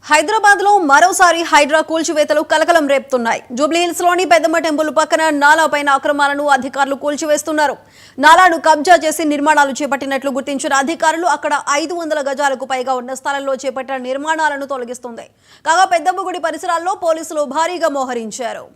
హైదరాబాద్ లో మరోసారి హైడ్రా కూల్చివేతలు కలకలం రేపుతున్నాయి. జూబ్లీహిల్స్ లోని పెద్దమ్మ టెంపుల్ పక్కన నాలాపైన అక్రమాలను అధికారులు కూల్చివేస్తున్నారు. నాలాను కబ్జా చేసి నిర్మాణాలు చేపట్టినట్లు గుర్తించిన అధికారులు అక్కడ 500 గజాలకు పైగా ఉన్న స్థలంలో చేపట్టిన నిర్మాణాలను తొలగిస్తుంది. కాగా పెద్దమ్మ గుడి పరిసరాల్లో పోలీసులు భారీగా మోహరించారు.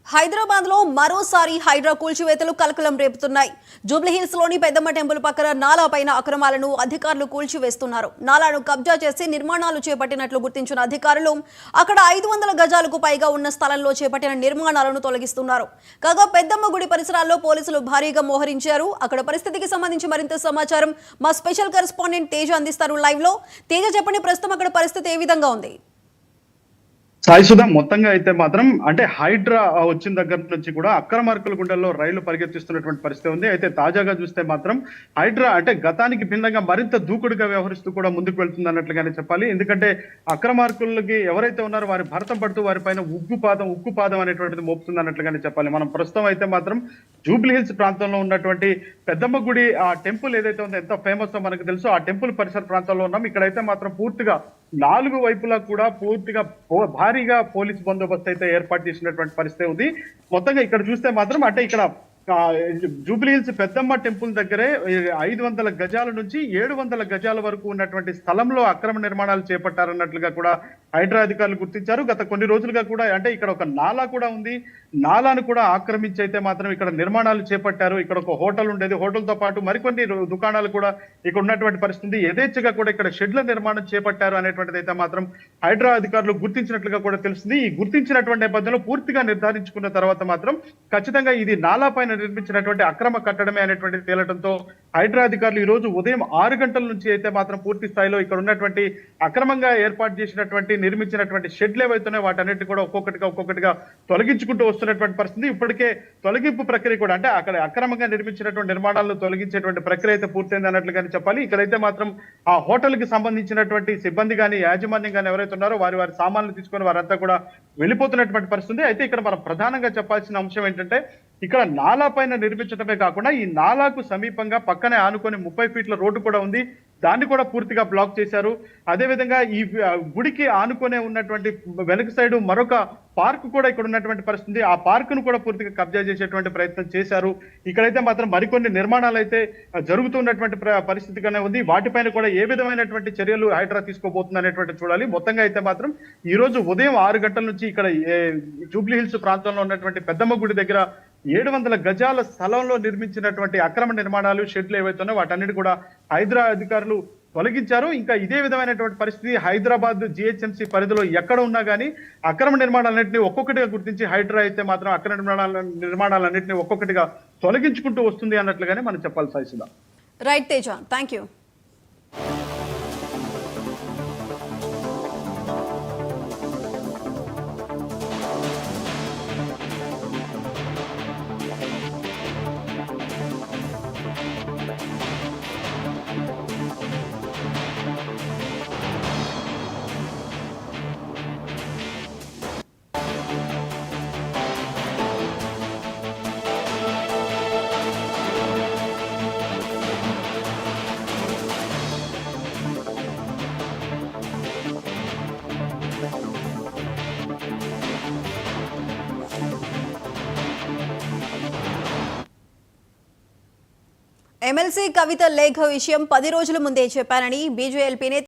హైదరాబాద్ లో మరోసారి హైడ్రా కూల్చివేతలు కలకలం రేపుతున్నాయి. జూబ్లీహిల్స్ లోని పెద్దమ్మ టెంపుల్ పక్కన నాలాపైన అక్రమాలను అధికారులు కూల్చివేస్తున్నారు. నాలాను కబ్జా చేసి నిర్మాణాలు చేపట్టినట్లు గుర్తించిన అధికారులు అక్కడ 500 గజాలకు పైగా ఉన్న స్థలంలో చేపట్టిన నిర్మాణాలను తొలగిస్తున్నారు. కాగా పెద్దమ్మ గుడి పరిసరాల్లో పోలీసులు భారీగా మోహరించారు. అక్కడ పరిస్థితికి సంబంధించి మరింత సమాచారం మా స్పెషల్ కరెస్పాండెంట్ తేజ అందిస్తారు లైవ్ లో. తేజ, చెప్పండి, ప్రస్తుతం అక్కడ పరిస్థితి ఏ విధంగా ఉంది? సాయిసుధ, మొత్తంగా అయితే మాత్రం అంటే హైడ్రా వచ్చిన దగ్గర నుంచి కూడా అక్రమార్కుల గుండెల్లో రైళ్లు పరిగెత్తిస్తున్నటువంటి పరిస్థితి ఉంది. అయితే తాజాగా చూస్తే మాత్రం హైడ్రా అంటే గతానికి భిన్నంగా మరింత దూకుడుగా వ్యవహరిస్తూ కూడా ముందుకు వెళ్తుంది అన్నట్లుగానే చెప్పాలి. ఎందుకంటే అక్రమార్కులకి ఎవరైతే ఉన్నారో వారి భరతం పడుతూ వారిపైన ఉక్కు పాదం అనేటువంటిది మోపుతుంది అన్నట్లుగానే చెప్పాలి. మనం ప్రస్తుతం అయితే మాత్రం జూబ్లీహిల్స్ ప్రాంతంలో ఉన్నటువంటి పెద్దమ్మ గుడి ఆ టెంపుల్ ఏదైతే ఉందో ఎంత ఫేమస్ మనకు తెలుసు, ఆ టెంపుల్ పరిసర ప్రాంతాల్లో ఉన్నాం. ఇక్కడైతే మాత్రం పూర్తిగా 4 వైపులా కూడా పూర్తిగా భారీగా పోలీస్ బందోబస్తు అయితే ఏర్పాటు చేసినటువంటి పరిస్థితి ఉంది. మొత్తంగా ఇక్కడ చూస్తే మాత్రం అంటే ఇక్కడ జూబ్లీహిల్స్ పెద్దమ్మ టెంపుల్ దగ్గరే 500 గజాల నుంచి 700 గజాల వరకు ఉన్నటువంటి స్థలంలో అక్రమ నిర్మాణాలు చేపట్టారన్నట్లుగా కూడా హైడ్రా అధికారులు గుర్తించారు. గత కొన్ని రోజులుగా కూడా అంటే ఇక్కడ ఒక నాలా కూడా ఉంది. నాలాను కూడా ఆక్రమించి అయితే మాత్రం ఇక్కడ నిర్మాణాలు చేపట్టారు. ఇక్కడ ఒక హోటల్ ఉండేది, హోటల్తో పాటు మరికొన్ని దుకాణాలు కూడా ఇక్కడ ఉన్నటువంటి పరిస్థితి. యథేచ్ఛగా కూడా ఇక్కడ షెడ్ల నిర్మాణం చేపట్టారు అనేటువంటిది అయితే మాత్రం హైడ్రా అధికారులు గుర్తించినట్లుగా కూడా తెలుస్తుంది. ఈ గుర్తించినటువంటి నేపథ్యంలో పూర్తిగా నిర్ధారించుకున్న తర్వాత మాత్రం ఖచ్చితంగా ఇది నాలా పైన నిర్మించినటువంటి అక్రమ కట్టడమే అనేటువంటి తేలటంతో హైడ్రా అధికారులు ఈ రోజు ఉదయం 6 గంటల నుంచి అయితే మాత్రం పూర్తి స్థాయిలో ఇక్కడ ఉన్నటువంటి అక్రమంగా ఏర్పాటు చేసినటువంటి నిర్మించినటువంటి షెడ్లు ఏవైతున్నాయో వాటన్నిటి కూడా ఒక్కొక్కటిగా తొలగించుకుంటూ వస్తున్నటువంటి పరిస్థితి. ఇప్పటికే తొలగింపు ప్రక్రియ కూడా అంటే అక్కడ అక్రమంగా నిర్మించినటువంటి నిర్మాణాలను తొలగించేటువంటి ప్రక్రియ అయితే పూర్తయింది అన్నట్లుగానే చెప్పాలి. ఇక్కడైతే మాత్రం ఆ హోటల్ కి సంబంధించినటువంటి సిబ్బంది కానీ యాజమాన్యం కానీ ఎవరైతే ఉన్నారో వారి సామాన్లు తీసుకొని వారంతా కూడా వెళ్ళిపోతున్నటువంటి పరిస్థితి. అయితే ఇక్కడ మనం ప్రధానంగా చెప్పాల్సిన అంశం ఏంటంటే ఇక్కడ నాలా పైన నిర్మించడమే కాకుండా ఈ నాలాకు సమీపంగా పక్కనే ఆనుకొని 30 ఫీట్ల రోడ్డు కూడా ఉంది. దాన్ని కూడా పూర్తిగా బ్లాక్ చేశారు. అదేవిధంగా ఈ గుడికి ఆనుకొనే ఉన్నటువంటి వెనక సైడ్ మరొక పార్క్ కూడా ఇక్కడ ఉన్నటువంటి పరిస్థితి. ఆ పార్క్ ను కూడా పూర్తిగా కబ్జా చేసేటువంటి ప్రయత్నం చేశారు. ఇక్కడైతే మాత్రం మరికొన్ని నిర్మాణాలు అయితే జరుగుతున్నటువంటి పరిస్థితిగానే ఉంది. వాటిపైన కూడా ఏ విధమైనటువంటి చర్యలు హైడ్రా తీసుకోబోతుంది అనేటువంటి చూడాలి. మొత్తంగా అయితే మాత్రం ఈ రోజు ఉదయం 6 గంటల నుంచి ఇక్కడ జూబ్లీహిల్స్ ప్రాంతంలో ఉన్నటువంటి పెద్దమ్మ గుడి దగ్గర 700 గజాల స్థలంలో నిర్మించినటువంటి అక్రమ నిర్మాణాలు షెడ్లు ఏవైతే ఉన్నాయో వాటన్నిటి కూడా హైడ్రా అధికారులు తొలగించారు. ఇంకా ఇదే విధమైనటువంటి పరిస్థితి హైదరాబాద్ GHMC పరిధిలో ఎక్కడ ఉన్నా కానీ అక్రమ నిర్మాణాలన్నింటినీ ఒక్కొక్కటిగా గుర్తించి హైడ్రా అయితే మాత్రం అక్రమ నిర్మాణాలన్నింటినీ ఒక్కొక్కటిగా తొలగించుకుంటూ వస్తుంది అన్నట్లుగానే మనం చెప్పాలి. Saisudha. Right Teja, thank you. MLC Kavitha లేఖ విషయం 10 రోజుల ముందే చెప్పానని బీజేఎల్పీ నేత